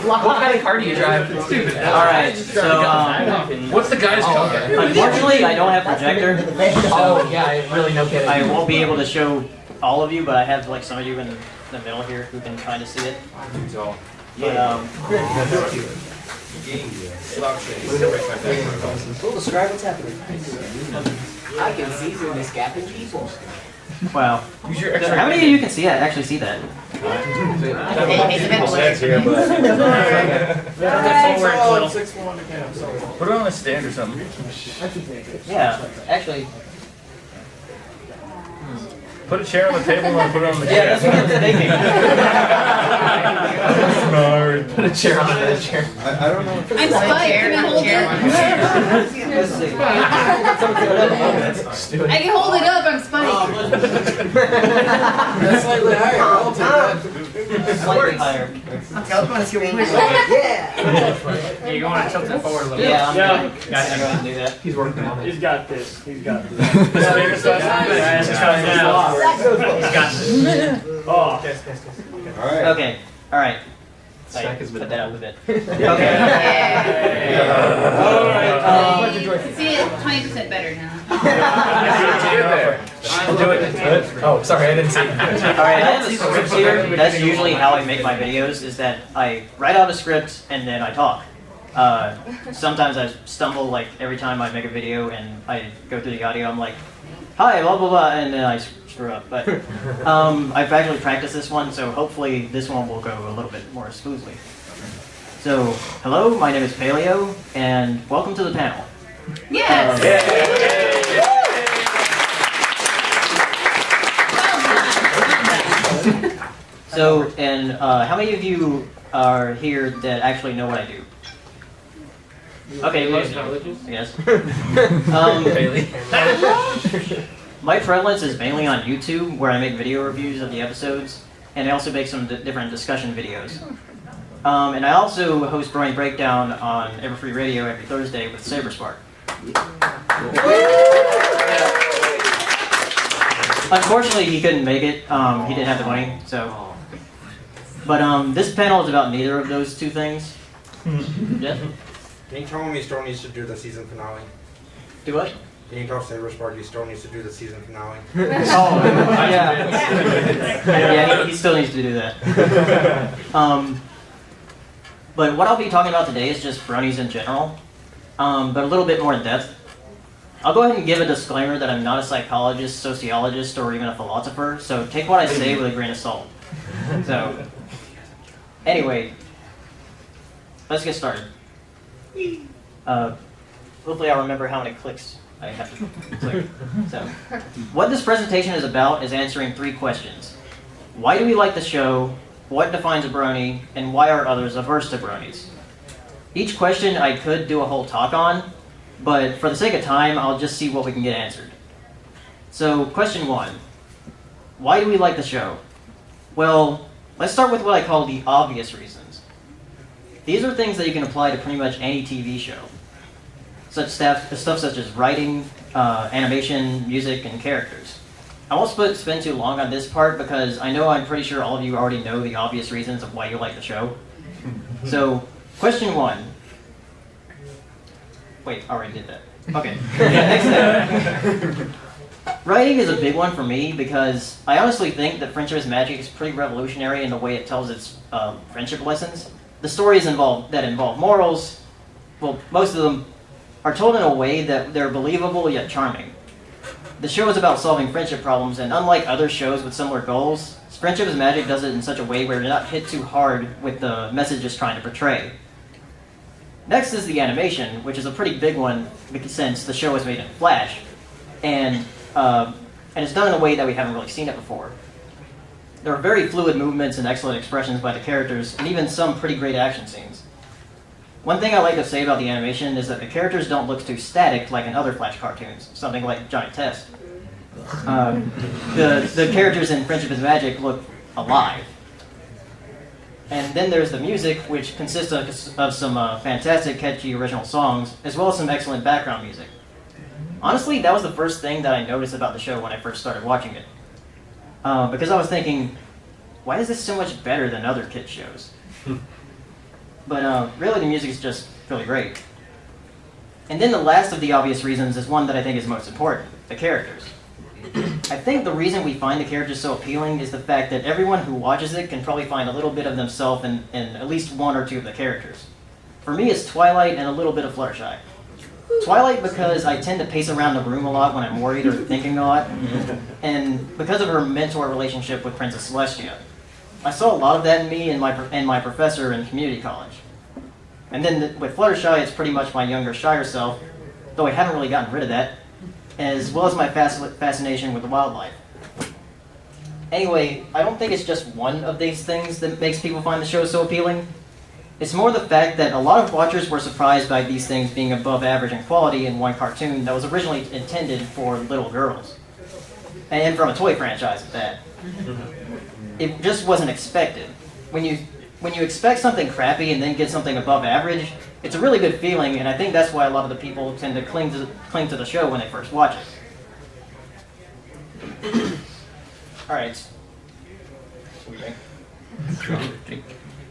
What kind of car do you drive? Alright, so, what's the guy's car? unfortunately, I don't have projector. Oh, yeah, really no kidding. I won't be able to show all of you, but I have like some of you in the middle here who can kind of see it. But, Well, describe what's happening. I can see through this gap in people. wow. How many of you can see that? Actually see that? Put it on a stand or something. Yeah, actually. Put a chair on the table and put it on the chair. Yeah, that's what I'm thinking. Put a chair on the chair. I don't know. I'm Spike. Can I hold it? Let's see. I can hold it up. I'm Spike. That's slightly higher. I'll take that. Slightly higher. Yeah. You want to tilt it forward a little Yeah, I'm Yeah. gonna go ahead and do that. He's working on it. He's got this. He's got this. He's got this. Oh. Alright. Okay, alright. Stack is Put that up a bit. Yeah. Alright. You can see it 20% better now. I'm doing it. Oh, sorry, I didn't see. Alright, I have a script here. That's usually how I make my videos, is that I write out a script and then I talk. Sometimes I stumble, like every time I make a video and I go through the audio, I'm like, hi, blah, blah, blah, and then I screw up. But I've actually practiced this one, so hopefully this one will go a little bit more smoothly. So, hello, my name is Paleo, and welcome to the panel. Yes. So, and how many of you are here that actually know what I do? Okay, most of you, I guess. My prevalence is mainly on YouTube, where I make video reviews of the episodes, and I also make some different discussion videos. And I also host Brony Breakdown on Everfree Radio every Thursday with Saberspark. Unfortunately, he couldn't make it. He didn't have the money, so. But this panel is about neither of those two things. Yeah. Can you tell me Storm needs to do the season finale? Do what? Can you tell Saberspark Storm needs to do the season finale? Oh, yeah. Yeah, he still needs to do that. But what I'll be talking about today is just bronies in general, but a little bit more in depth. I'll go ahead and give a disclaimer that I'm not a psychologist, sociologist, or even a philosopher, so take what I say with a grain of salt. So, anyway, let's get started. Hopefully I'll remember how many clicks I have to click. So, what this presentation is about is answering 3 questions. Why do we like the show? What defines a brony? And why are others averse to bronies? Each question I could do a whole talk on, but for the sake of time, I'll just see what we can get answered. So, question 1. Why do we like the show? Well, let's start with what I call the obvious reasons. These are things that you can apply to pretty much any TV show. Stuff such as writing, animation, music, and characters. I won't spend too long on this part because I'm pretty sure all of you already know the obvious reasons of why you like the show. So, question 1. Wait, I already did that. Okay. Next step. Writing is a big one for me because I honestly think that Friendship is Magic is pretty revolutionary in the way it tells its friendship lessons. The stories that involve morals, well, most of them are told in a way that they're believable yet charming. The show is about solving friendship problems, and unlike other shows with similar goals, Friendship is Magic does it in such a way where you're not hit too hard with the message it's trying to portray. Next is the animation, which is a pretty big one since the show was made in Flash, and it's done in a way that we haven't really seen it before. There are very fluid movements and excellent expressions by the characters, and even some pretty great action scenes. One thing I like to say about the animation is that the characters don't look too static like in other Flash cartoons, something like Johnny Test. The characters in Friendship is Magic look alive. And then there's the music, which consists of some fantastic, catchy original songs, as well as some excellent background music. Honestly, that was the first thing that I noticed about the show when I first started watching it. Because I was thinking, why is this so much better than other kids' shows? But really, the music is just really great. And then the last of the obvious reasons is one that I think is most important, the characters. I think the reason we find the characters so appealing is the fact that everyone who watches it can probably find a little bit of themselves in at least one or two of the characters. For me, it's Twilight and a little bit of Fluttershy. Twilight because I tend to pace around the room a lot when I'm worried or thinking a lot, and because of her mentor relationship with Princess Celestia. I saw a lot of that in me and my professor in community college. And then with Fluttershy, it's pretty much my younger, shyer self, though I haven't really gotten rid of that, as well as my fascination with the wildlife. Anyway, I don't think it's just one of these things that makes people find the show so appealing. It's more the fact that a lot of watchers were surprised by these things being above average in quality in one cartoon that was originally intended for little girls. And from a toy franchise at that. It just wasn't expected. When you expect something crappy and then get something above average, it's a really good feeling, and I think that's why a lot of the people tend to cling to the show when they first watch it. Alright.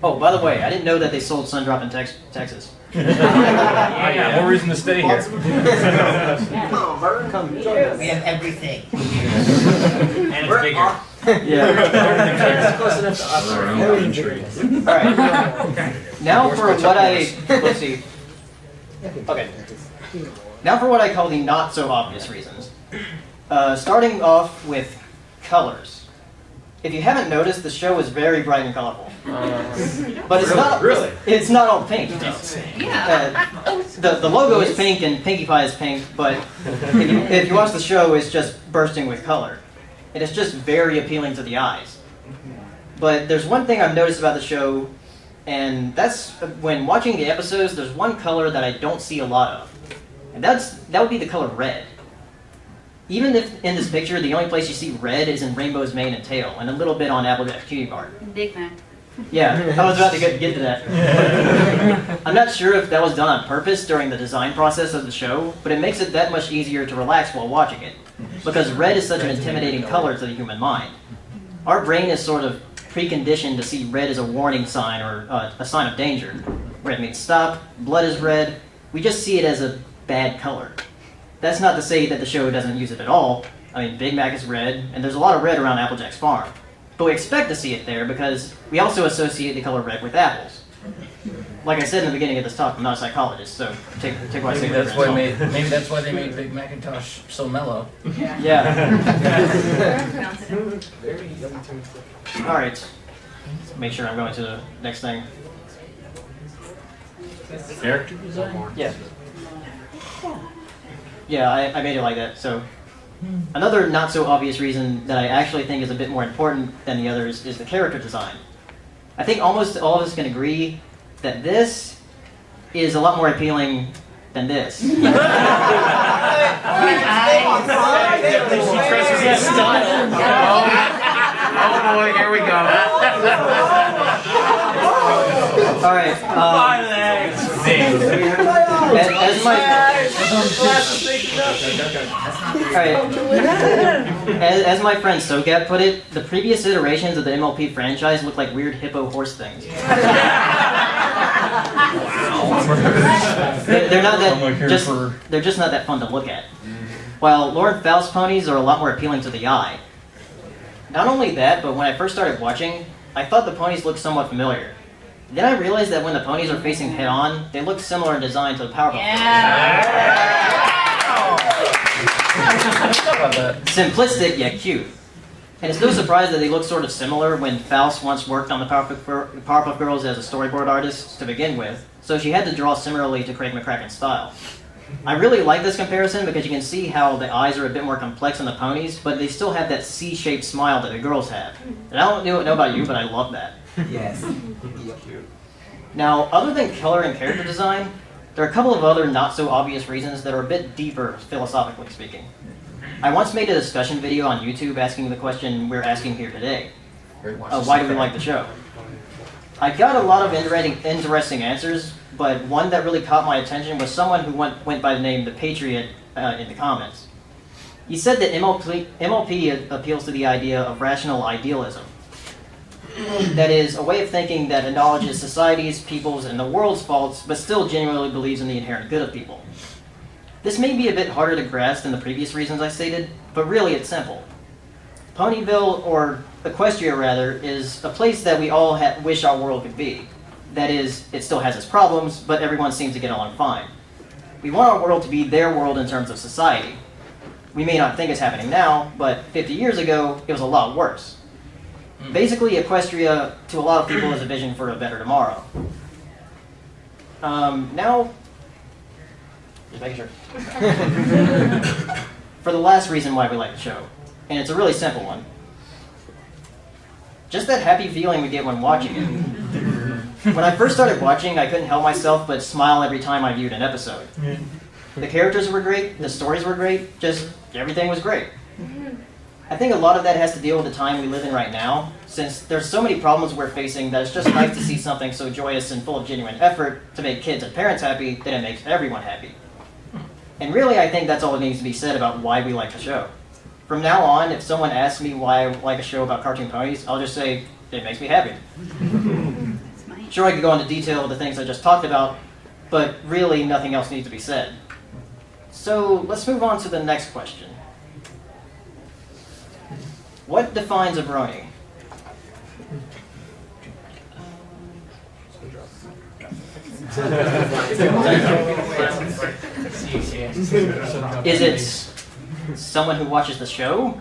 Oh, by the way, I didn't know that they sold Sundrop in Texas. Yeah, more reason to stay here. Come join us. We have everything. And it's bigger. Yeah. Close enough to us. Alright. Now for what let's see. Okay. Now for what I call the not so obvious reasons. Starting off with colors. If you haven't noticed, the show is very bright and colorful. But it's not really? It's not all pink. Yeah. The logo is pink and Pinkie Pie is pink, but if you watch the show, it's just bursting with color. And it's just very appealing to the eyes. But there's one thing I've noticed about the show, and that's when watching the episodes, there's one color that I don't see a lot of. And that would be the color red. Even if in this picture, the only place you see red is in Rainbow's mane and tail, and a little bit on Applejack's cutie mark. Big Mac. Yeah, I was about to get to that. I'm not sure if that was done on purpose during the design process of the show, but it makes it that much easier to relax while watching it, because red is such an intimidating color to the human mind. Our brain is sort of preconditioned to see red as a warning sign or a sign of danger. Red means stop, blood is red, we just see it as a bad color. That's not to say that the show doesn't use it at all. I mean, Big Mac is red, and there's a lot of red around Applejack's farm. But we expect to see it there because we also associate the color red with apples. Like I said in the beginning of this talk, I'm not a psychologist, so take what I say with a grain of salt. Maybe that's why they made Big Macintosh so mellow. Yeah. Very young too. Alright. Make sure I'm going to the next thing. Character design? Yeah. Yeah, I made it like that. So another not so obvious reason that I actually think is a bit more important than the others is the character design. I think almost all of us can agree that this is a lot more appealing than this. Oh boy, here we go. All right. As my friend Sogap put it, the previous iterations of the MLP franchise look like weird hippo horse things. They're just not that fun to look at. While Lord Faust's ponies are a lot more appealing to the eye. Not only that, but when I first started watching, I thought the ponies looked somewhat familiar. Then I realized that when the ponies are facing head-on, they look similar in design to the Powerpuff Girls. Simplistic yet cute. And it's no surprise that they look sort of similar when Faust once worked on the Powerpuff Girls as a storyboard artist to begin with, so she had to draw similarly to Craig McCracken's style. I really like this comparison because you can see how the eyes are a bit more complex on the ponies, but they still have that C-shaped smile that the girls have. And I don't know about you, but I love that. Yes. Now, other than color and character design, there are a couple of other not-so-obvious reasons that are a bit deeper, philosophically speaking. I once made a discussion video on YouTube asking the question we're asking here today. Why do we like the show? I got a lot of interesting answers, but one that really caught my attention was someone who went by the name The Patriot in the comments. He said that MLP appeals to the idea of rational idealism. That is, a way of thinking that acknowledges society's, people's, and the world's faults, but still genuinely believes in the inherent good of people. This may be a bit harder to grasp than the previous reasons I stated, but really it's simple. Ponyville, or Equestria rather, is a place that we all wish our world could be. That is, it still has its problems, but everyone seems to get along fine. We want our world to be their world in terms of society. We may not think it's happening now, but 50 years ago, it was a lot worse. Basically, Equestria, to a lot of people, is a vision for a better tomorrow. Now, just making sure. For the last reason why we like the show, and it's a really simple one. Just that happy feeling we get when watching it. When I first started watching, I couldn't help myself but smile every time I viewed an episode. The characters were great, the stories were great, just everything was great. I think a lot of that has to deal with the time we live in right now, since there's so many problems we're facing that it's just nice to see something so joyous and full of genuine effort to make kids and parents happy that it makes everyone happy. And really, I think that's all that needs to be said about why we like the show. From now on, if someone asks me why I like a show about cartoon ponies, I'll just say, it makes me happy. Sure, I could go into detail with the things I just talked about, but really nothing else needs to be said. So let's move on to the next question. What defines a brony? Is it someone who watches the show?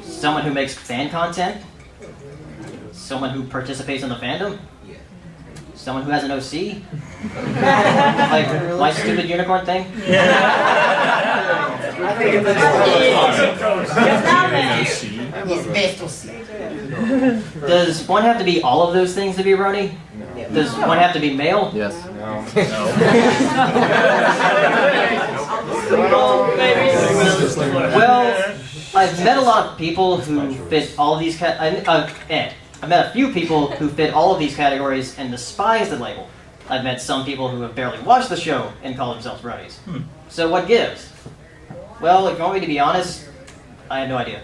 Someone who makes fan content? Someone who participates in the fandom? Someone who has an OC? Like my stupid unicorn thing? I think it's Does one have to be all of those things to be a brony? No. Does one have to be male? Yes. Well, I've met a lot of people who fit all of these I met a few people who fit all of these categories and despise the label. I've met some people who have barely watched the show and call themselves bronies. So what gives? Well, if you want me to be honest, I have no idea.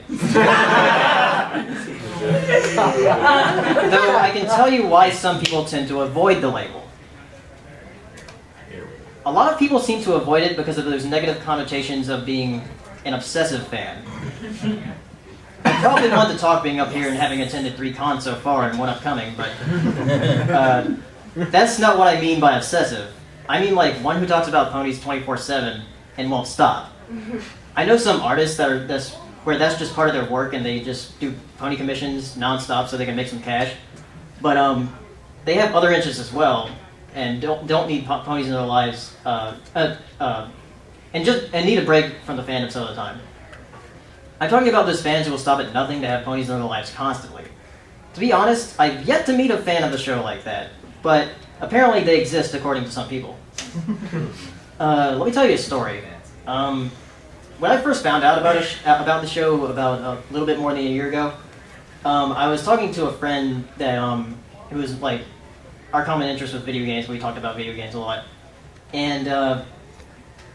Though I can tell you why some people tend to avoid the label. A lot of people seem to avoid it because of those negative connotations of being an obsessive fan. I probably want to talk being up here and having attended 3 cons so far and 1 upcoming, but that's not what I mean by obsessive. I mean like one who talks about ponies 24/7 and won't stop. I know some artists where that's just part of their work and they just do pony commissions non-stop so they can make some cash. But they have other interests as well and don't need ponies in their lives and need a break from the fandom some of the time. I'm talking about those fans who will stop at nothing to have ponies in their lives constantly. To be honest, I've yet to meet a fan of the show like that, but apparently they exist according to some people. Let me tell you a story. When I first found out about the show about a little bit more than a year ago, I was talking to a friend that who was like our common interest with video games. We talked about video games a lot, and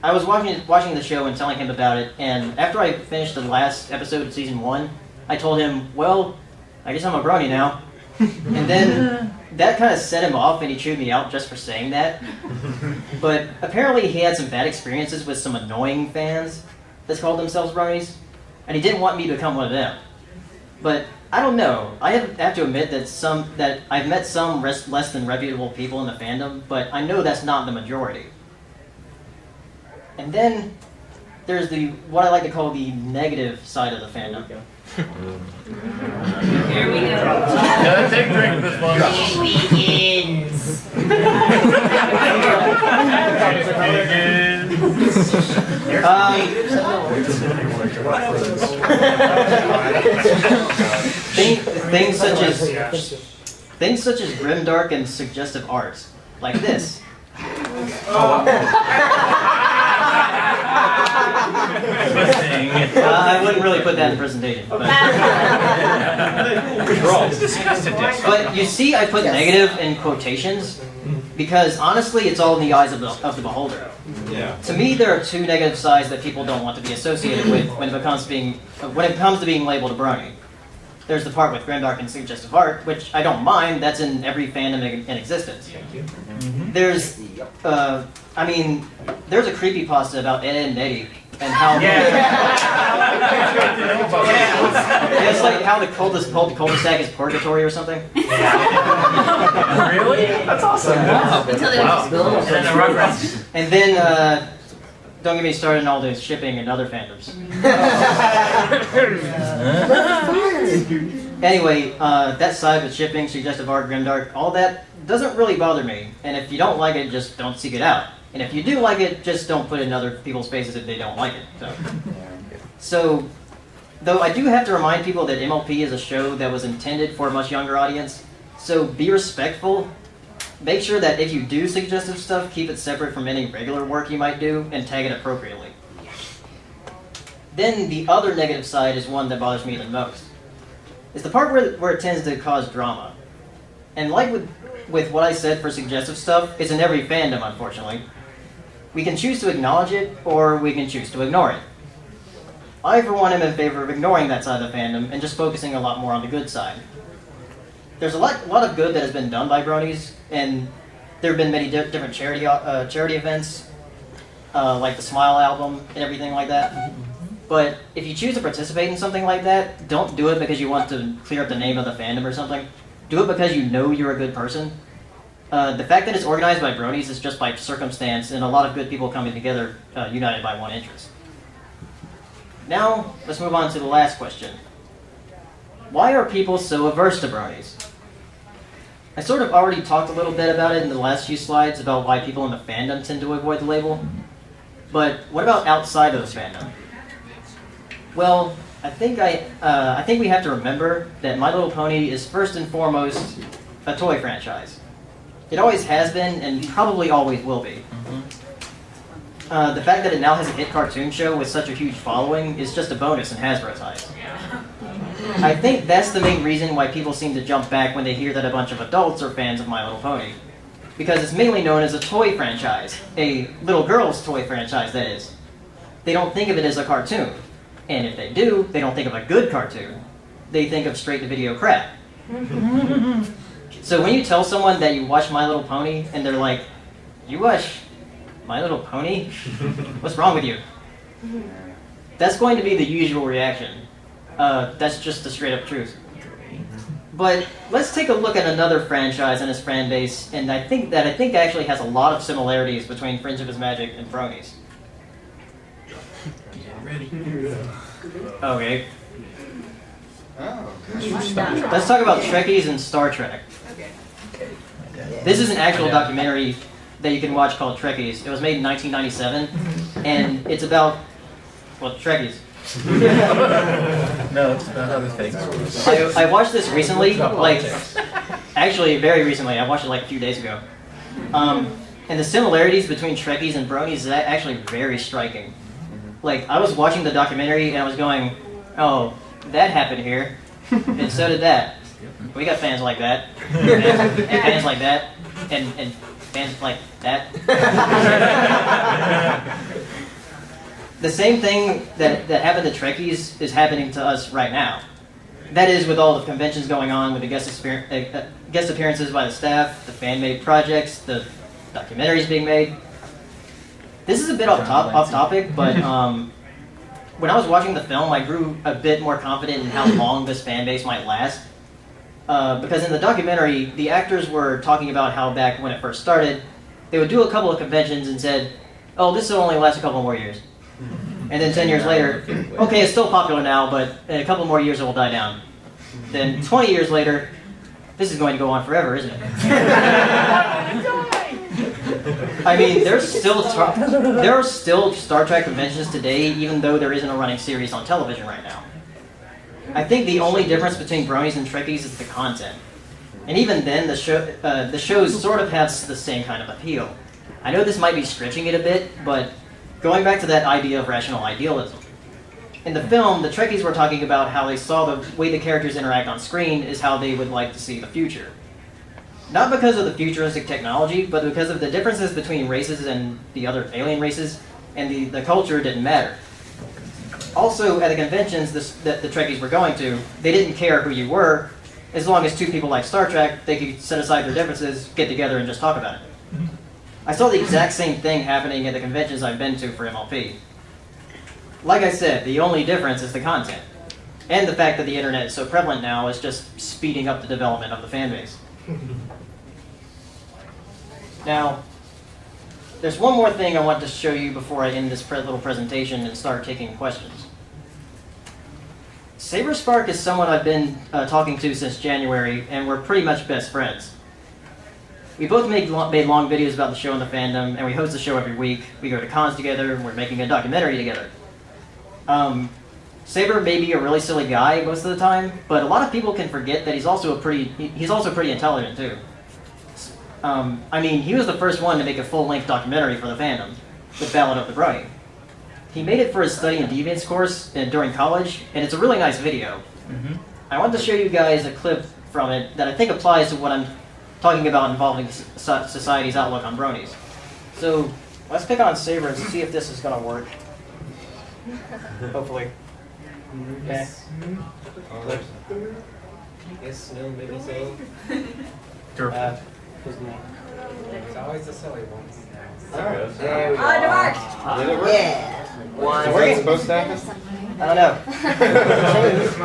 I was watching the show and telling him about it. And after I finished the last episode of season 1, I told him, "Well, I guess I'm a brony now." And then that kind of set him off, and he chewed me out just for saying that. But apparently, he had some bad experiences with some annoying fans that called themselves bronies, and he didn't want me to become one of them. But I don't know. I have to admit that I've met some less than reputable people in the fandom, but I know that's not the majority. And then there's what I like to call the negative side of the fandom. Here we go. Gotta take a drink of this one. It begins. Things such as grimdark and suggestive art, like this. I wouldn't really put that in the presentation. But you see, I put negative in quotations because honestly, it's all in the eyes of the beholder. Yeah. To me, there are 2 negative sides that people don't want to be associated with when it comes to being labeled a brony. there's the part with grimdark and suggestive art, which I don't mind. That's in every fandom in existence. There's, I mean, there's a creepypasta about Ed, Edd and Eddy and how it's like how the cul-de-sac is purgatory or something. Really? That's awesome. Wow. Until they went to school. And then the Rugrats. And then, don't get me started on all the shipping and other fandoms. Anyway, that side with shipping, suggestive art, grimdark, all that doesn't really bother me. And if you don't like it, just don't seek it out. And if you do like it, just don't put it in other people's faces if they don't like it. So, though I do have to remind people that MLP is a show that was intended for a much younger audience, so be respectful. Make sure that if you do suggestive stuff, keep it separate from any regular work you might do and tag it appropriately. Then the other negative side is one that bothers me the most. It's the part where it tends to cause drama. And like with what I said for suggestive stuff, it's in every fandom, unfortunately. We can choose to acknowledge it, or we can choose to ignore it. I, for one, am in favor of ignoring that side of the fandom and just focusing a lot more on the good side. There's a lot of good that has been done by Bronies, and there have been many different charity events, like the Smile album and everything like that. But if you choose to participate in something like that, don't do it because you want to clear up the name of the fandom or something. Do it because you know you're a good person. The fact that it's organized by Bronies is just by circumstance and a lot of good people coming together, united by one interest. Now, let's move on to the last question. Why are people so averse to Bronies? I sort of already talked a little bit about it in the last few slides about why people in the fandom tend to avoid the label. But what about outside of the fandom? Well, I think we have to remember that My Little Pony is first and foremost a toy franchise. It always has been and probably always will be. The fact that it now has a hit cartoon show with such a huge following is just a bonus in Hasbro's eyes. I think that's the main reason why people seem to jump back when they hear that a bunch of adults are fans of My Little Pony. Because it's mainly known as a toy franchise, a little girl's toy franchise, that is. They don't think of it as a cartoon. And if they do, they don't think of a good cartoon. They think of straight-to-video crap. So when you tell someone that you watch My Little Pony, and they're like, "You watch My Little Pony? What's wrong with you?" That's going to be the usual reaction. That's just the straight-up truth. But let's take a look at another franchise and its fan base, and I think actually has a lot of similarities between Friendship is Magic and Bronies. Okay. Let's talk about Trekkies and Star Trek. This is an actual documentary that you can watch called Trekkies. It was made in 1997, and it's about, well, Trekkies. No, it's not other things. I watched this recently, actually very recently. I watched it like a few days ago. And the similarities between Trekkies and Bronies is actually very striking. Like, I was watching the documentary and I was going, "Oh, that happened here, and so did that. We got fans like that, and fans like that, and fans like that." The same thing that happened to Trekkies is happening to us right now. That is, with all the conventions going on, with the guest appearances by the staff, the fan-made projects, the documentaries being made. This is a bit off topic, but when I was watching the film, I grew a bit more confident in how long this fan base might last. Because in the documentary, the actors were talking about how back when it first started, they would do a couple of conventions and said, "Oh, this will only last a couple more years." And then 10 years later, "Okay, it's still popular now, but in a couple more years it will die down." Then 20 years later, "This is going to go on forever, isn't it?" I mean, there are still Star Trek conventions today, even though there isn't a running series on television right now. I think the only difference between Bronies and Trekkies is the content. And even then, the shows sort of have the same kind of appeal. I know this might be stretching it a bit, but going back to that idea of rational idealism. In the film, the Trekkies were talking about how they saw the way the characters interact on screen is how they would like to see the future. Not because of the futuristic technology, but because of the differences between races and the other alien races, and the culture didn't matter. Also, at the conventions that the Trekkies were going to, they didn't care who you were. As long as two people like Star Trek, they could set aside their differences, get together, and just talk about it. I saw the exact same thing happening at the conventions I've been to for MLP. Like I said, the only difference is the content. And the fact that the internet is so prevalent now is just speeding up the development of the fan base. Now, there's one more thing I want to show you before I end this little presentation and start taking questions. SaberSpark is someone I've been talking to since January, and we're pretty much best friends. We both made long videos about the show and the fandom, and we host the show every week. We go to cons together, and we're making a documentary together. Saber may be a really silly guy most of the time, but a lot of people can forget that he's also pretty intelligent too. I mean, he was the first one to make a full-length documentary for the fandom, The Ballad of the Brony. He made it for his Study in Deviance course during college, and it's a really nice video. I want to show you guys a clip from it that I think applies to what I'm talking about involving society's outlook on bronies. So let's pick on Saber and see if this is going to work. Hopefully. Okay. Yes, no, maybe so. It's always the silly ones. There we go. Did it work? Yeah. One. Is that supposed to happen? I don't know.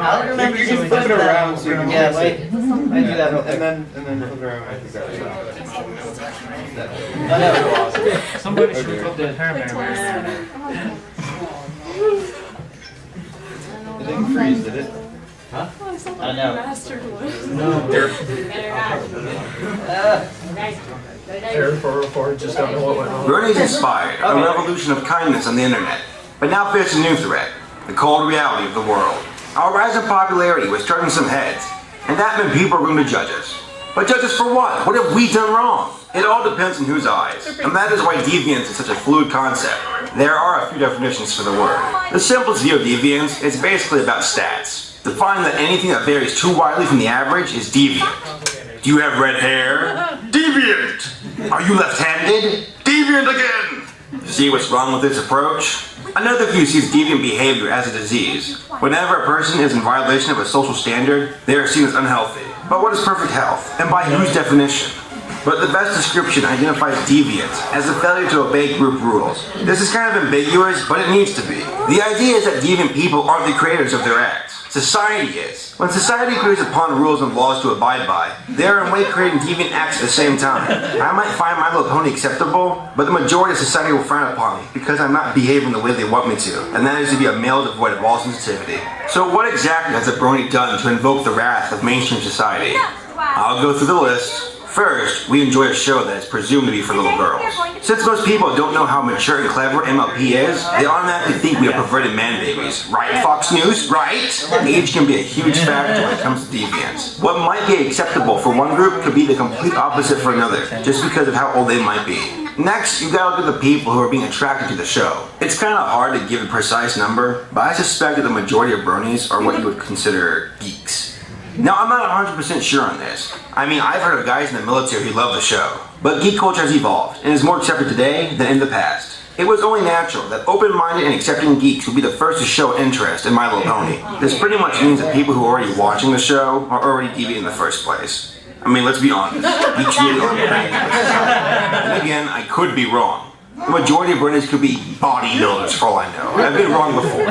I don't remember You can flip it around so you can Yeah, fix wait. it. I do that real quick. And then flip it around. I think that's I know. Somebody should put the paramedic. It didn't freeze, did it? I don't know. Air 404 just don't know what went on. Bronies inspired a revolution of kindness on the internet, but now face a new threat, the cold reality of the world. Our rise in popularity was turning some heads, and that meant people are going to judge us. But judge us for what? What have we done wrong? It all depends on whose eyes, and that is why deviance is such a fluid concept. There are a few definitions for the word. The simplest view of deviance is basically about stats. Define that anything that varies too widely from the average is deviant. Do you have red hair? Deviant! Are you left-handed? Deviant again! See what's wrong with this approach? Another view sees deviant behavior as a disease. Whenever a person is in violation of a social standard, they are seen as unhealthy. But what is perfect health? And by whose definition? But the best description identifies deviance as a failure to obey group rules. This is kind of ambiguous, but it needs to be. The idea is that deviant people aren't the creators of their acts. Society is. When society agrees upon rules and laws to abide by, they are in way creating deviant acts at the same time. I might find My Little Pony acceptable, but the majority of society will frown upon me because I'm not behaving the way they want me to, and that is to be a male devoid of all sensitivity. So what exactly has a brony done to invoke the wrath of mainstream society? I'll go through the list. First, we enjoy a show that is presumed to be for little girls. Since most people don't know how mature and clever MLP is, they automatically think we are perverted man babies. Right, Fox News? Right? Age can be a huge factor when it comes to deviance. What might be acceptable for one group could be the complete opposite for another, just because of how old they might be. Next, you gotta look at the people who are being attracted to the show. It's kind of hard to give a precise number, but I suspect that the majority of bronies are what you would consider geeks. Now, I'm not 100% sure on this. I mean, I've heard of guys in the military who love the show. But geek culture has evolved, and is more accepted today than in the past. It was only natural that open-minded and accepting geeks would be the first to show interest in My Little Pony. This pretty much means that people who are already watching the show are already deviant in the first place. I mean, let's be honest. Geeks really aren't brains. And again, I could be wrong. The majority of bronies could be bodybuilders for all I know. I've been wrong before.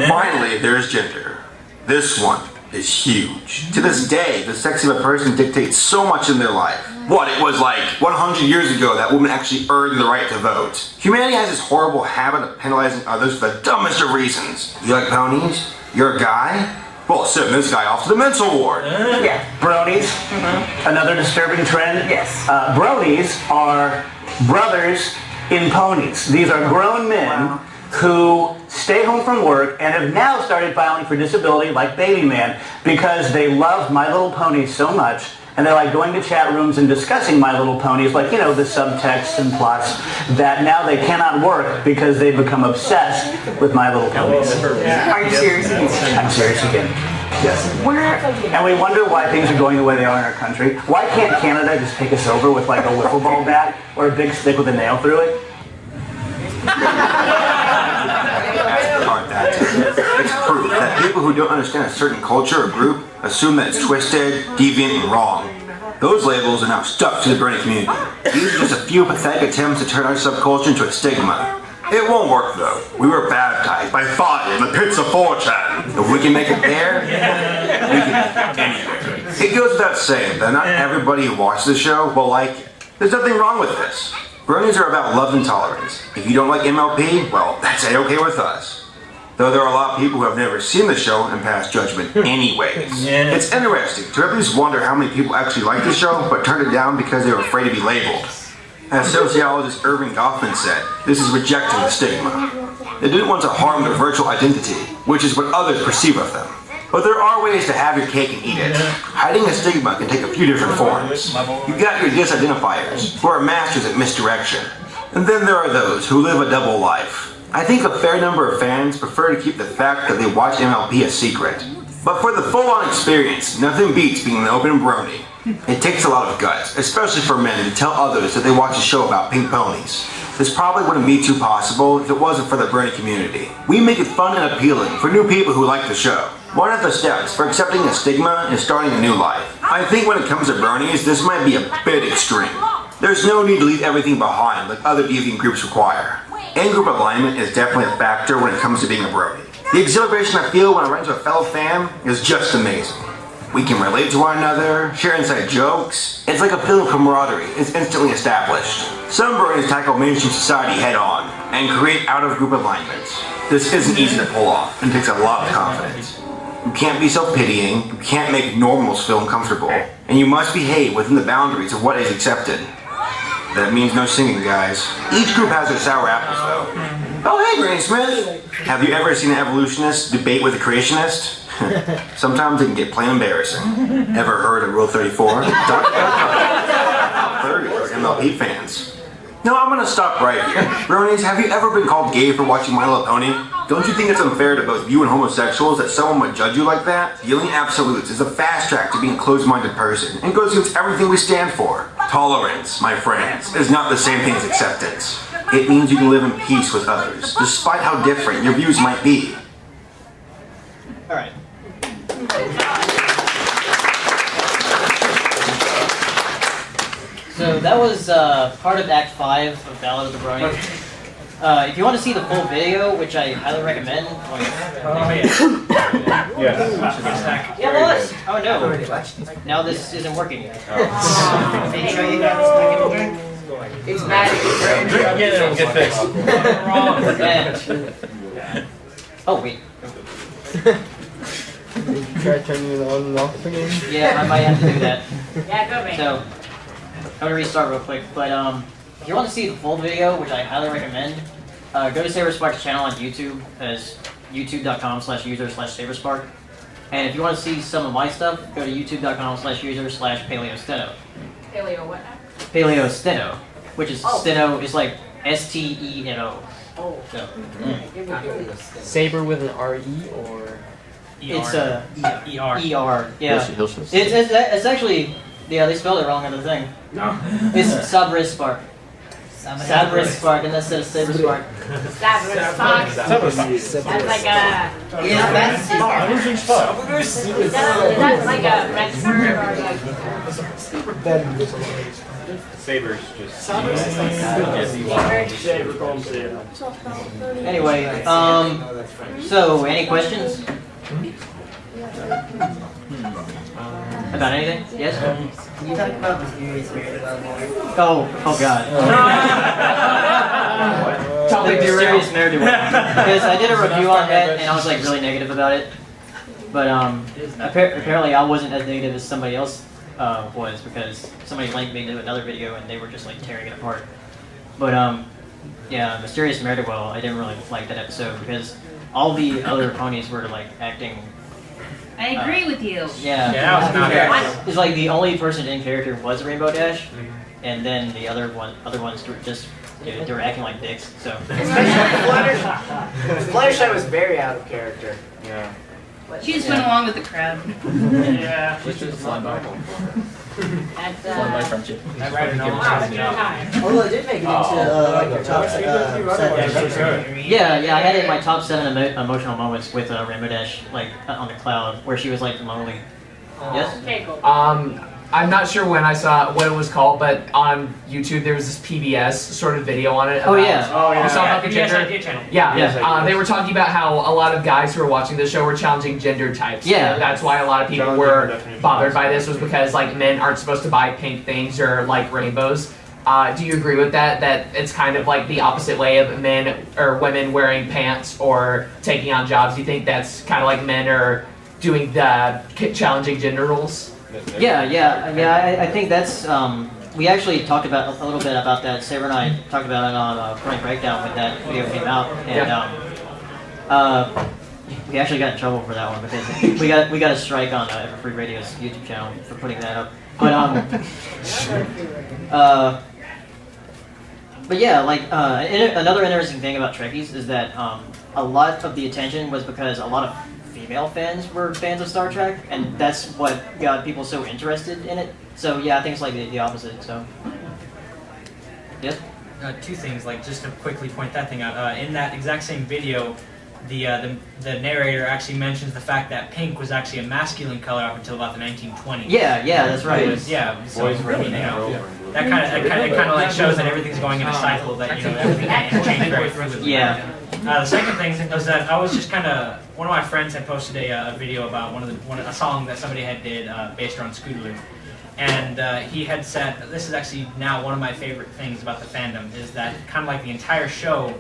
Finally, there's gender. This one is huge. To this day, the sex of a person dictates so much in their life. What, it was like 100 years ago that women actually earned the right to vote. Humanity has this horrible habit of penalizing others for the dumbest of reasons. You like ponies? You're a guy? Well, send this guy off to the mental ward. Yeah, bronies. Another disturbing trend. Yes. Bronies are brothers in ponies. These are grown men who stay home from work and have now started filing for disability like Baby Man because they love My Little Ponies so much, and they like going to chat rooms and discussing My Little Ponies, like, you know, the subtext and plots, that now they cannot work because they've become obsessed with My Little Ponies. Are you serious? I'm serious again. Yes. And we wonder why things are going the way they are in our country. Why can't Canada just take us over with like a wiffle ball bat or a big stick with a nail through it? that people who don't understand a certain culture or group assume that it's twisted, deviant, and wrong. Those labels are now stuck to the Brony community. These are just a few pathetic attempts to turn our subculture into a stigma. It won't work though. We were baptized by fire in the pits of 4chan. If we can make it there, we can make it anywhere. It goes without saying that not everybody who watches the show will like it. There's nothing wrong with this. Bronies are about love and tolerance. If you don't like MLP, well, that's A-okay with us. Though there are a lot of people who have never seen the show and pass judgment anyways. It's interesting to at least wonder how many people actually like the show but turned it down because they were afraid to be labeled. As sociologist Irving Goffman said, this is rejecting the stigma. They didn't want to harm their virtual identity, which is what others perceive of them. But there are ways to have your cake and eat it. Hiding a stigma can take a few different forms. You've got your disidentifiers, who are masters at misdirection. And then there are those who live a double life. I think a fair number of fans prefer to keep the fact that they watch MLP a secret. But for the full-on experience, nothing beats being an open brony. It takes a lot of guts, especially for men, to tell others that they watch a show about pink ponies. This probably wouldn't be too possible if it wasn't for the Brony community. We make it fun and appealing for new people who like the show. One of the steps for accepting a stigma is starting a new life. I think when it comes to Bronies, this might be a bit extreme. There's no need to leave everything behind like other deviant groups require. In-group alignment is definitely a factor when it comes to being a Brony. The exhilaration I feel when I run into a fellow fan is just amazing. We can relate to one another, share inside jokes. It's like a feeling of camaraderie is instantly established. Some Bronies tackle mainstream society head-on and create out-of-group alignments. This isn't easy to pull off and takes a lot of confidence. You can't be self-pitying, you can't make normals feel uncomfortable, and you must behave within the boundaries of what is accepted. That means no singing, guys. Each group has their sour apples, though. Oh, hey, Granny Smith! Have you ever seen an evolutionist debate with a creationist? Sometimes it can get plain embarrassing. Ever heard of Rule 34? Talk about 30 for MLP fans. No, I'm gonna stop right here. Bronies, have you ever been called gay for watching My Little Pony? Don't you think it's unfair to both you and homosexuals that someone would judge you like that? Yelling absolutes is a fast track to being a closed-minded person and goes against everything we stand for. Tolerance, my friends, is not the same thing as acceptance. It means you can live in peace with others, despite how different your views might be. Alright. So that was part of Act 5 of Ballad of the Brony. If you want to see the full video, which I highly recommend, yeah, boss! Oh no, now this isn't working. It's magic. Get fixed. Oh wait. Try turning it on and off again. Yeah, I might have to do that. Yeah, go, man. So, I'm gonna restart real quick, but if you want to see the full video, which I highly recommend, go to SaberSpark's channel on YouTube as youtube.com/user/SaberSpark. And if you want to see some of my stuff, go to youtube.com/user/PaleoSteno. Paleo what now? PaleoSteno, which is steno is like STENO. Oh. So, Saber with an RE or it's a ER. ER. Yeah. He'll show us. It's actually, yeah, they spelled it wrong on the thing. No. It's SaberSpark. SaberSpark, and that's SaberSpark. That's like a... Yeah, that's Is that like a register or like... Saber's just. Anyway, so any questions? About anything? Yes? Can you talk about the series very well more? Oh god. The mysterious marriage because I did a review on that and I was like really negative about it. But apparently I wasn't as negative as somebody else was because somebody linked me to another video and they were just like tearing it apart. But yeah, Mysterious Ne'er-do-well, I didn't really like that episode because all the other ponies were like acting. I agree with you. Yeah. It's like the only person in character was Rainbow Dash, and then the other ones were just they were acting like dicks. So. Especially Fluttershy was very out of character. Yeah. She just went along with the crowd. Yeah. Let's just fly by. At, Fly by friendship. I read it all. Although it did make it into like your top 7. Yeah, I had it in my top 7 emotional moments with Rainbow Dash, like on the cloud, where she was like lonely. Yes. Okay, cool. I'm not sure when I saw what it was called, but on YouTube there was this PBS sort of video on it. Oh yeah. You saw about the gender? Yeah. They were talking about how a lot of guys who were watching the show were challenging gender types. Yeah. That's why a lot of people were bothered by this, was because like men aren't supposed to buy pink things or like rainbows. Do you agree with that? That it's kind of like the opposite way of men or women wearing pants or taking on jobs? Do you think that's kind of like men are doing the challenging gender roles? Yeah. I think that's. We actually talked about a little bit about that. Saber and I talked about it on Brony Breakdown when that video came out, and we actually got in trouble for that one because we got a strike on Everfree Radio's YouTube channel for putting that up. But yeah, like another interesting thing about Trekkies is that a lot of the attention was because a lot of female fans were fans of Star Trek, and that's what got people so interested in it. So yeah, I think it's like the opposite. So, yes. Two things, like just to quickly point that thing out. In that exact same video, the narrator actually mentions the fact that pink was actually a masculine color up until about the 1920s. Yeah, that's right. So I mean, that kind of like shows that everything's going in a cycle, that everything can interchange very fluidly. Yeah. The second thing was that I was just kind of, one of my friends had posted a video about a song that somebody had did based around Scootaloo. And he had said, this is actually now one of my favorite things about the fandom, is that kind of like the entire show,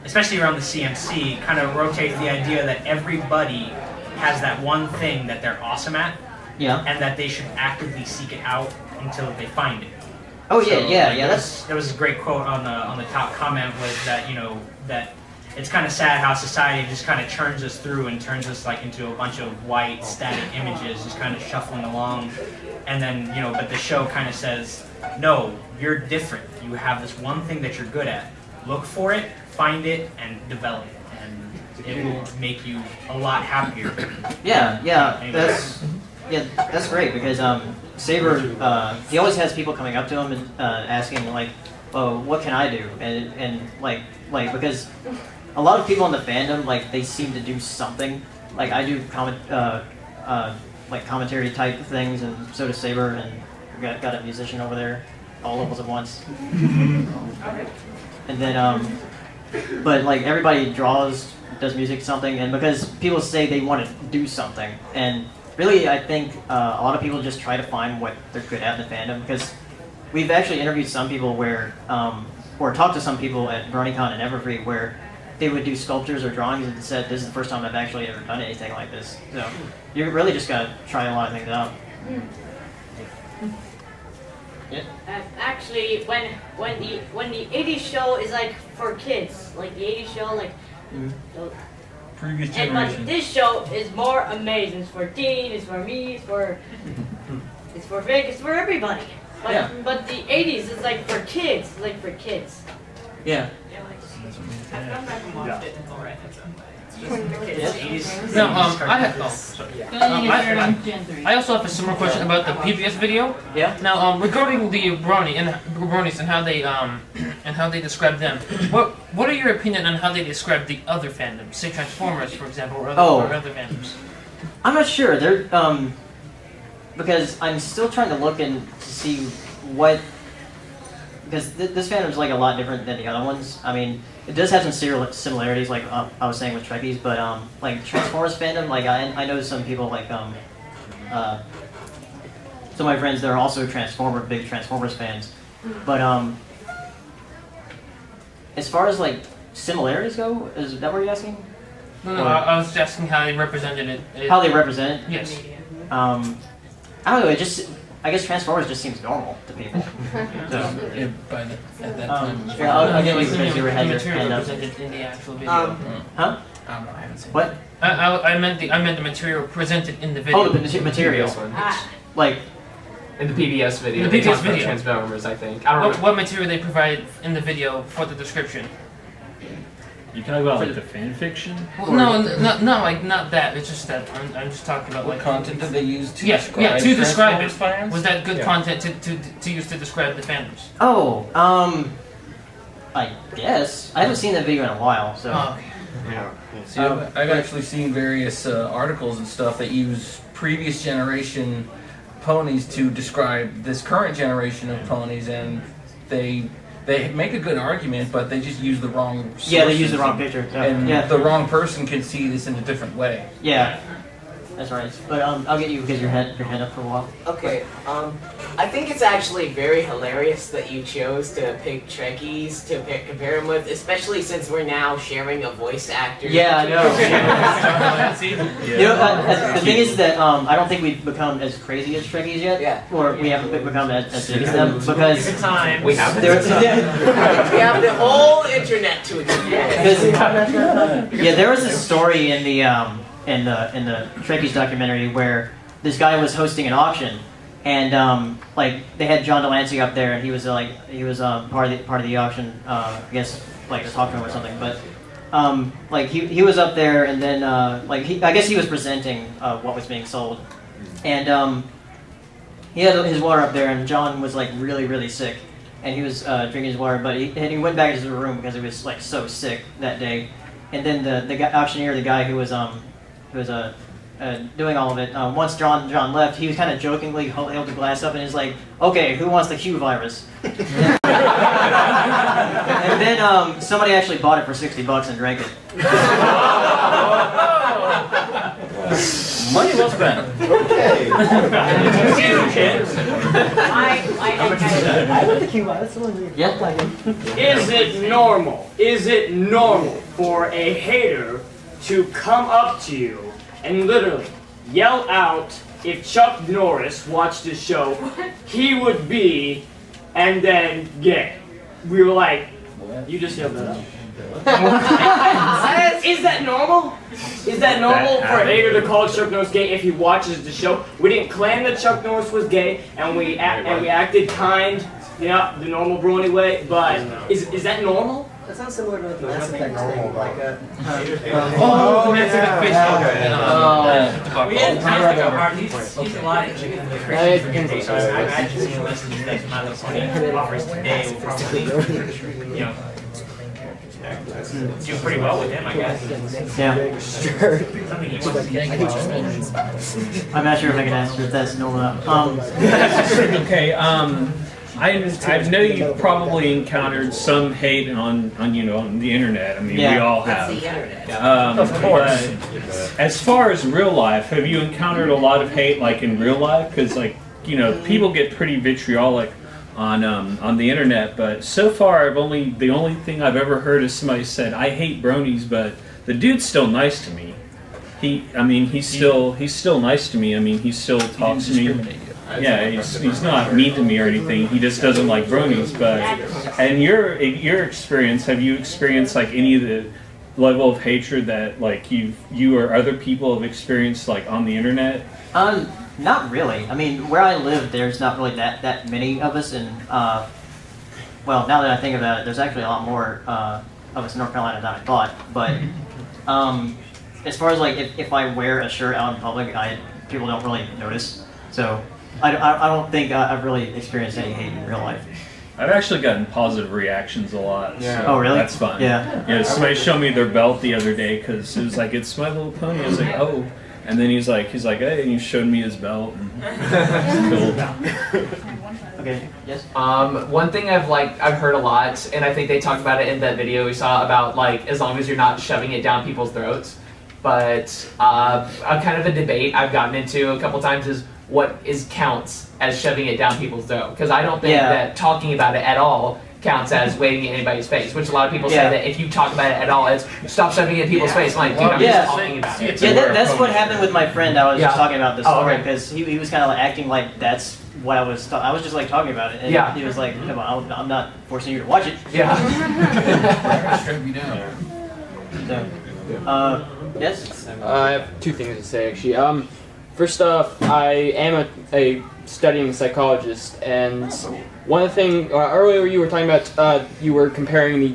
especially around the CMC, kind of rotates the idea that everybody has that one thing that they're awesome at, and that they should actively seek it out until they find it. Oh yeah. There was a great quote on the top comment was that that it's kind of sad how society just kind of churns us through and turns us like into a bunch of white static images, just kind of shuffling along, and then but the show kind of says, no, you're different. You have this one thing that you're good at. Look for it, find it, and develop it, and it will make you a lot happier. That's great because Saber he always has people coming up to him and asking like, oh, what can I do? And like because a lot of people in the fandom, like, they seem to do something. Like, I do commentary type things, and so does Saber, and we got a musician over there, all of us at once. And then, but like everybody does music something, and because people say they want to do something, and really I think a lot of people just try to find what they're good at in the fandom, because we've actually interviewed some people where, or talked to some people at BronyCon and Everfree where they would do sculptures or drawings and said, this is the first time I've actually ever done anything like this. So you really just gotta try a lot of things out. Yeah. Actually, when the 80s show is like for kids, like the 80s show, like previous and generation. this show is more amazing. It's for teen, it's for me, it's for Vic, it's for everybody. But the 80s is like for kids, Yeah. I've gone back and watched it. It's alright. No, I also have a similar question about the PBS video. Yeah. Now, regarding the Bronies and how they describe them, what are your opinion on how they describe the other fandoms, say Transformers, for example, or other fandoms? I'm not sure. They're because I'm still trying to look and to see what, because this fandom's like a lot different than the other ones. I mean, it does have some similarities, like I was saying with Trekkies, but like Transformers fandom, like I know some people like some of my friends that are also big Transformers fans, but as far as like similarities go, is that what you're asking? No, I was asking how they represented it. How they represent it? Yes. I don't know. I guess Transformers just seems normal to people. So, at that time. I'll get what you were had your material hand up. presented in the actual video. Huh? I don't know. I haven't seen What? I meant the material presented in the video. Oh, the material. Like in the PBS video. The PBS video. Transformers, I think. I don't know. What material they provided in the video for the description? You talking about like the fan fiction? No, like not that. It's just that I'm just talking about What like content did they use to describe to describe it. Transformers fans? Was that good Yeah. content to use to describe the fandoms? Oh, I guess I haven't seen that video in a while, so. Oh, Yeah. See, I've actually seen various articles and stuff that use previous generation ponies to describe this current generation of ponies, and they make a good argument, but they just use the wrong sources. Yeah, they use the wrong picture. So, And yeah. the wrong person can see this in a different way. Yeah, that's right. But I'll get you because your head up for a while. Okay, I think it's actually very hilarious that you chose to pick Trekkies to compare them with, especially since we're now sharing a voice actor. Yeah, I know. You know, the thing is that I don't think we've become as crazy as Trekkies yet. Yeah. Or we haven't become as big as them because We have We have the whole internet to explore. Yeah, there was this story in the Trekkies documentary where this guy was hosting an auction, and like they had John Delancey up there, and he was part of the auction. I guess like just talking or something, but like he was up there, and then I guess he was presenting what was being sold, and he had his water up there, and John was like really sick, and he was drinking his water, but he went back into the room because he was like so sick that day, and then the auctioneer, the guy who was doing all of it. Once John left, he was kind of jokingly held the glass up and is like, "Okay, who wants the Q virus?" And then somebody actually bought it for $60 and drank it. Money well spent. Okay. I want the Q virus. Is it normal? Is it normal for a hater to come up to you and literally yell out if Chuck Norris watched this show, he would be, and then gay? We were like, you just yelled that out. Is that normal? Is that normal for a hater to call Chuck Norris gay if he watches the show? We didn't claim that Chuck Norris was gay, and we acted kind, you know, the normal Brony way. But is that normal? That sounds similar to the Mass Effect thing, like We had times ago, Mark, he's alive. I actually seen lessons that My Little Pony offers today will probably, you know, do pretty well with him, I guess. Yeah. Sure. I'm not sure if I can answer if that's normal. Okay. I know you probably encountered some hate on the internet. I mean, we all have. That's the internet. Of course. As far as real life, have you encountered a lot of hate like in real life? Because people get pretty vitriolic on the internet. But so far, the only thing I've ever heard is somebody said, "I hate Bronies," but the dude's still nice to me. He's still nice to me. I mean, he still talks to me. Yeah, he's not mean to me or anything. He just doesn't like Bronies. But and your experience, have you experienced like any of the level of hatred that like you or other people have experienced like on the internet? Not really. I mean, where I live, there's not really that many of us, and well, now that I think about it, there's actually a lot more of us in North Carolina than I thought. But as far as like if I wear a shirt out in public, people don't really notice. So I don't think I've really experienced any hate in real life. I've actually gotten positive reactions a lot. Yeah. So Oh, really? That's fun. Yeah. Yeah. Somebody showed me their belt the other day because it was like, "It's My Little Pony." I was like, "Oh," and then he's like, "Hey," and he showed me his belt. Okay. Yes. One thing I've heard a lot, and I think they talked about it in that video we saw about like as long as you're not shoving it down people's throats. But a kind of a debate I've gotten into a couple times is what counts as shoving it down people's throat, because I don't think that talking about it at all counts as waving in anybody's face, which a lot of people say that if you talk about it at all, it's stop shoving it in people's face. I'm like, dude, I'm just talking about it. Yeah, that's what happened with my friend. I was just talking about this story because he was kind of like acting like that's what I was just like talking about it, and he was like, "Come on, I'm not forcing you to watch it." Yeah. Straight me down. So, yes. I have two things to say actually. First off, I am a studying psychologist, and one thing earlier you were talking about, you were comparing the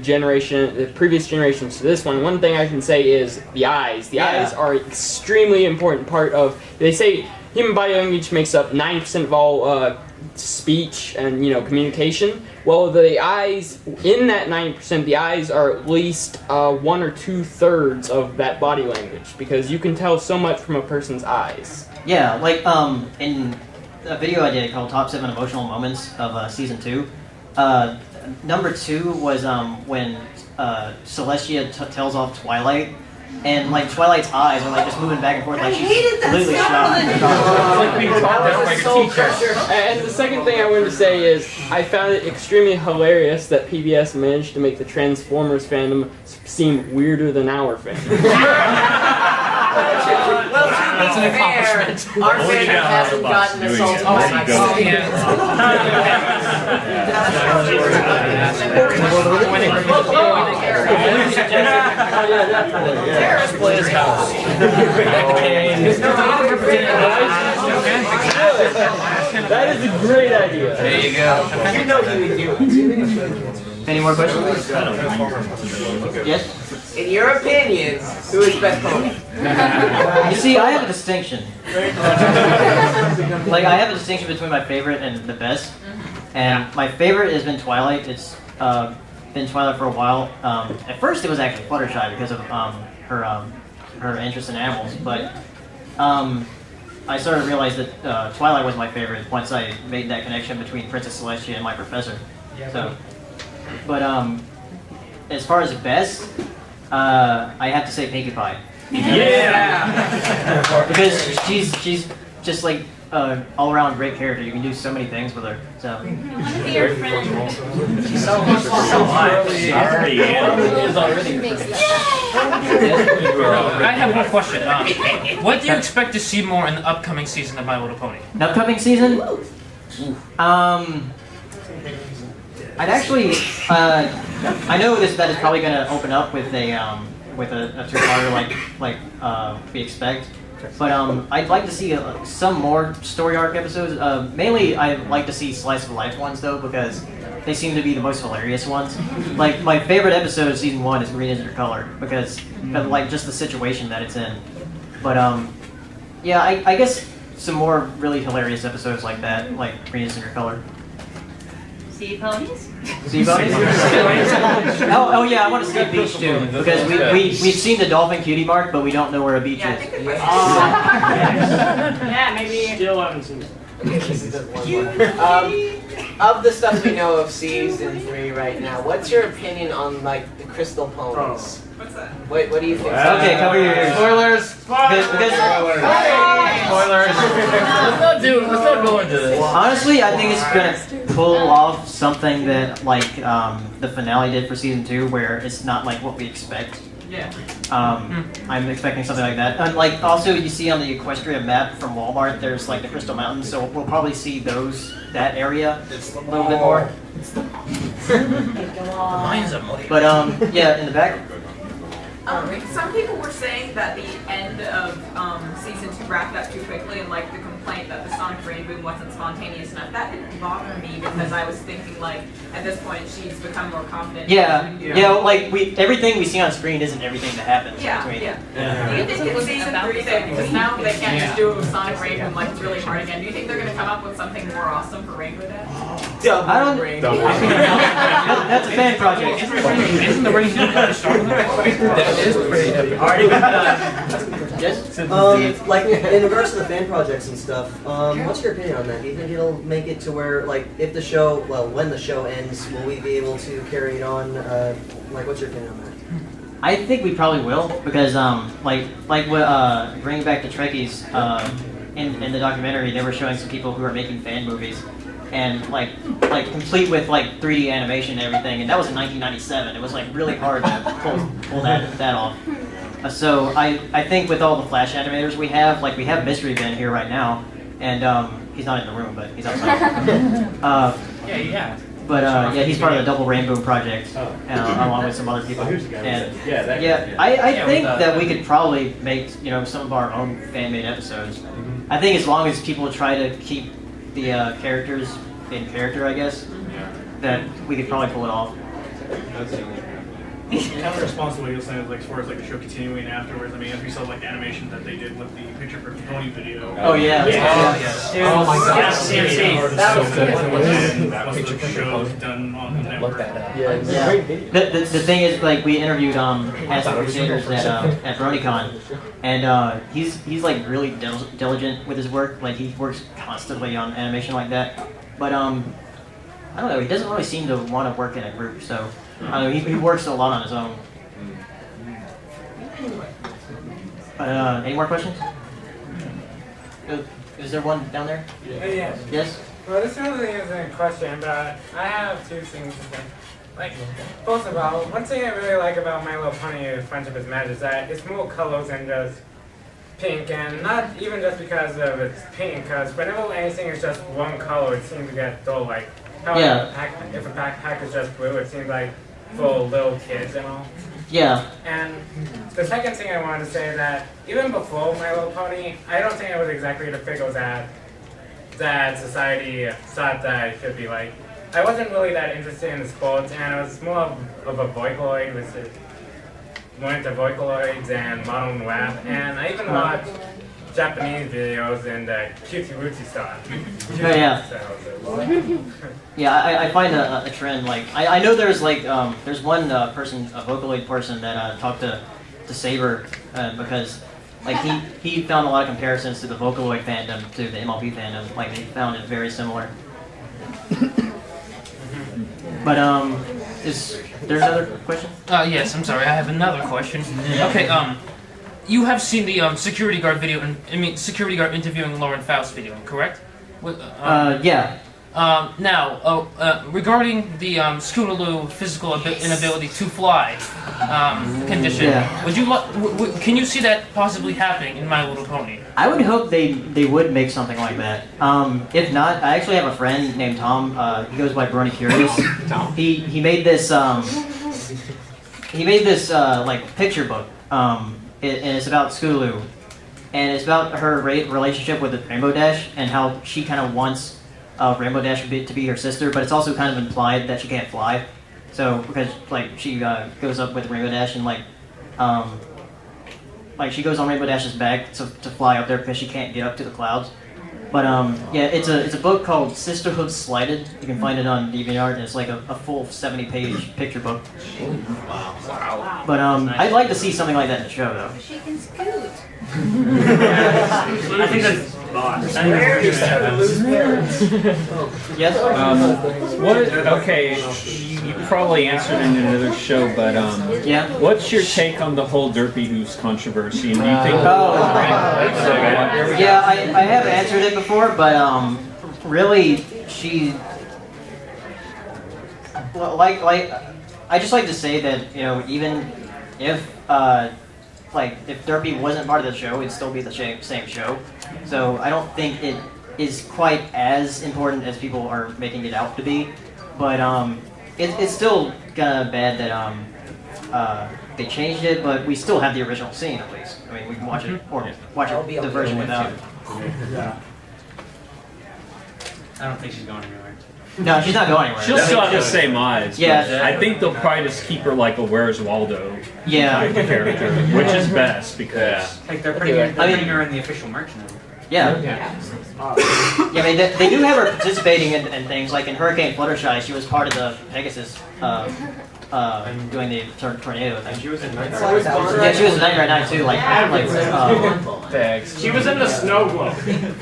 previous generations to this one. One thing I can say is the eyes. The eyes are extremely important part of. They say human body language makes up 90% of all speech and communication. Well, the eyes in that 90%, the eyes are at least 1 or 2/3 of that body language, because you can tell so much from a person's eyes. Yeah, like in a video I did called Top 7 Emotional Moments of Season 2, number 2 was when Celestia tells off Twilight, and like Twilight's eyes are like just moving back and forth like she's completely shocked. It's like being taught down by your teacher. And the second thing I wanted to say is I found it extremely hilarious that PBS managed to make the Transformers fandom seem weirder than our fandom. Well, to be fair, our fandom hasn't gotten assaulted by my Terrorist play his house. That is a great idea. There you go. You know he would do it. Any more questions? Yes? In your opinion, who is best pony? You see, I have a distinction. Like, I have a distinction between my favorite and the best. And my favorite has been Twilight. It's been Twilight for a while. At first, it was actually Fluttershy because of her interest in animals. But I sort of realized that Twilight was my favorite once I made that connection between Princess Celestia and my professor. So, but as far as best, I have to say Pinkie Pie. Yeah! Because she's just like all-around great character. You can do so many things with her. So. She's so lively. I have one question. What do you expect to see more in the upcoming season of My Little Pony? The upcoming season? I'd actually, I know that is probably going to open up with a two-parter like we expect. But I'd like to see some more story arc episodes. Mainly, I'd like to see slice of life ones though, because they seem to be the most hilarious ones. Like my favorite episode of season 1 is Green is Your Color, because of like just the situation that it's in. But yeah, I guess some more really hilarious episodes like that, like Green is Your Color. Sea ponies? Sea ponies? oh yeah, I want to see a beach too, because we've seen the dolphin cutie mark, but we don't know where a beach is. Yeah, maybe. Still haven't seen it. Of the stuff we know of season 3 right now, what's your opinion on like the crystal ponies? What's that? What do you think? Okay, cover your ears. Spoilers! Because Spoilers! Let's not go into this. honestly, I think it's gonna pull off something that like the finale did for season 2, where it's not like what we expect. Yeah. I'm expecting something like that. And like also, you see on the Equestria map from Walmart, there's like the Crystal Mountains, so we'll probably see that area a little bit more. Mine's a money. But yeah, in the back. Some people were saying that the end of season 2 wrapped up too quickly, and like the complaint that the Sonic Rain Boom wasn't spontaneous enough. That didn't bother me because I was thinking like at this point she's become more confident. Yeah, like everything we see on screen isn't everything that happens Yeah, between. yeah. Do you think in season 3 because now they can't just do it with Sonic Rain Boom like it's really hard again? Do you think they're gonna come up with something more awesome for Rainbow Dash? I don't. That's a fan project. Isn't the Rain Boom starting? That is pretty epic. Yes? Like in regards to the fan projects and stuff, what's your opinion on that? Do you think it'll make it to where, like, if the show, well, when the show ends, will we be able to carry it on? Like, what's your opinion on that? I think we probably will, because like what bringing back the Trekkies in the documentary, they were showing some people who are making fan movies, and like complete with like 3D animation and everything, and that was in 1997. It was like really hard to pull that off. So I think with all the Flash animators we have Mystery Ben here right now, and he's not in the room, but he's outside. Yeah. But yeah, he's part of the Double Rainbow project, along with some other people. And I think that we could probably make some of our own fan-made episodes. I think as long as people try to keep the characters in character, I guess, that we could probably pull it off. That's the only Kind of responsible, you're saying, like, as far as like the show continuing afterwards. I mean, if we saw like the animation that they did with the picture for Pony video. Oh yeah. Yes. Oh my God. Yes. That was good. That was the picture shows done on the network. Yeah. The thing is, like, we interviewed Aston Crusaders at BronyCon, and he's like really diligent with his work. Like, he works constantly on animation like that. But I don't know. He doesn't really seem to want to work in a group. So he works a lot on his own. Any more questions? Is there one down there? Yes. Yes. Well, this really isn't a question, but I have two things to say. Like, first of all, one thing I really like about My Little Pony Friendship is Magic is that it's more colors than just pink, and not even just because of it's pink, because whenever anything is just one color, it seems to get dull. Like, how if a backpack is just blue, it seems like for little kids and all. Yeah. And the second thing I wanted to say is that even before My Little Pony, I don't think I was exactly the figure that society thought that it should be like. I wasn't really that interested in the sports, and I was more of a Vocaloid, which is more into Vocaloids and modern web, and I even watched Japanese videos and cutesy wootsy stuff. Oh yeah. Yeah, I find a trend, like, I know there's like, there's one person, a Vocaloid person that talked to Saber because like he found a lot of comparisons to the Vocaloid fandom to the MLB fandom, like they found it very similar. But is there another question? Yes, I'm sorry, I have another question. Okay, you have seen the security guard video, security guard interviewing Lauren Faust video, correct? Yeah. Now, regarding the Scootaloo physical inability to fly condition, would you can you see that possibly happening in My Little Pony? I would hope they would make something like that. If not, I actually have a friend named Tom. He goes by Brony Curious. He made this like picture book, and it's about Scootaloo, and it's about her relationship with the Rainbow Dash and how she kind of wants Rainbow Dash to be her sister, but it's also kind of implied that she can't fly. So because like she goes up with Rainbow Dash and like she goes on Rainbow Dash's back to fly up there because she can't get up to the clouds. But yeah, it's a book called Sisterhood Slighted. You can find it on DeviantArt, and it's like a full 70-page picture book. Wow. But I'd like to see something like that in the show, though. She can scoot. I think that's bots. Yes. Okay, you probably answered in another show, but yeah. What's your take on the whole Derpy Hooves controversy? And do you think? Yeah, I have answered it before, but really, she like I just like to say that, you know, even if if Derpy wasn't part of the show, it'd still be the same show. So I don't think it is quite as important as people are making it out to be. But it's still kind of bad that they changed it, but we still have the original scene at least. I mean, we can watch it or watch it, the version without it. Yeah. I don't think she's going anywhere. No, she's not going anywhere. She'll still have the same eyes. Yeah. I think they'll probably just keep her like a Where's Waldo type character, which is best because Like they're putting her in the official merch now. Yeah. Yeah, I mean, they do have her participating in things, like in Hurricane Fluttershy, she was part of the Pegasus, doing the tornado thing. She was in Night Ride. Yeah, she was in Night Ride 9 too, She was in the Snow Globe.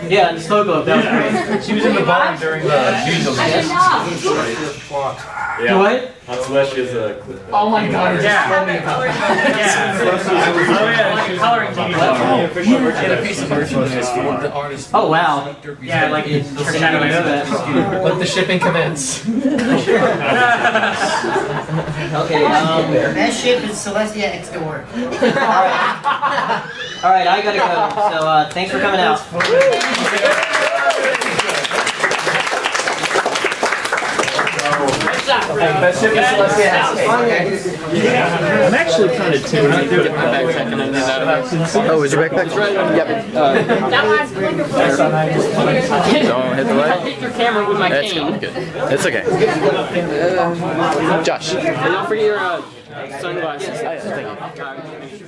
Yeah, in the Snow Globe, that was great. She was in the bomb during the Yeah. What? On Celestia's Oh my God! Yeah. Coloring The artist. Oh wow. Yeah, like I know that. Let the shipping commence. Okay, That ship is Celestia X door. Alright, I gotta go. So thanks for coming out. Best ship is Celestia has I'm actually kind of tempted to put my backpack in under that. Oh, is your backpack? Yep. Don't hit the light. I hit your camera with my That's cane. good. It's okay. Josh. Don't forget your sunglasses. Thank you.